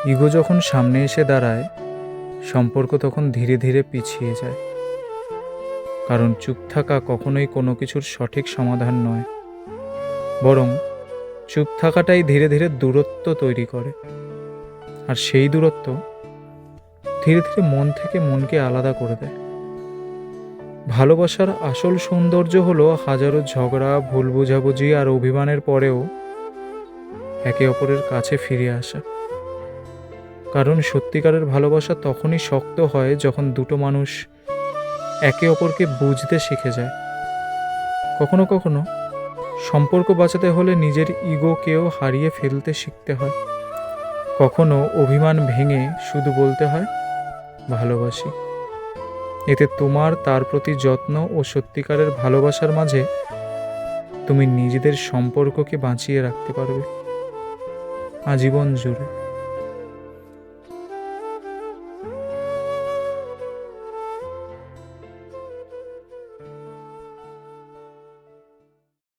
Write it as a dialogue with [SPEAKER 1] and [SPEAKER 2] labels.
[SPEAKER 1] Ego যখন সামনে এসে দাঁড়ায়, সম্পর্ক তখন ধীরে ধীরে পিছিয়ে যায়। কারণ চুপ থাকা কখনোই কোনো কিছুর সঠিক সমাধান নয়, বরং চুপ থাকাটাই ধীরে ধীরে দূরত্ব তৈরি করে। আর সেই দূরত্ব ধীরে ধীরে মন থেকে মনকে আলাদা করে দেয়। ভালোবাসার আসল সৌন্দর্য হলো হাজারো ঝগড়া, ভুল বোঝাবুঝি আর অভিমানের পরেও একে অপরের কাছে ফিরে আসা। কারণ সত্যিকারের ভালোবাসা তখনই শক্ত হয় যখন দুটো মানুষ একে অপরকে বুঝতে শিখে যায়। কখনো কখনো সম্পর্ক বাঁচাতে হলে নিজের ইগোকেও হারিয়ে ফেলতে শিখতে হয়। কখনো অভিমান ভেঙে শুধু বলতে হয় ভালোবাসি। এতে তোমার তার প্রতি যত্ন ও সত্যিকারের ভালোবাসার মাঝে তুমি নিজেদের সম্পর্ককে বাঁচিয়ে রাখতে পারবে আজীবন জুড়ে।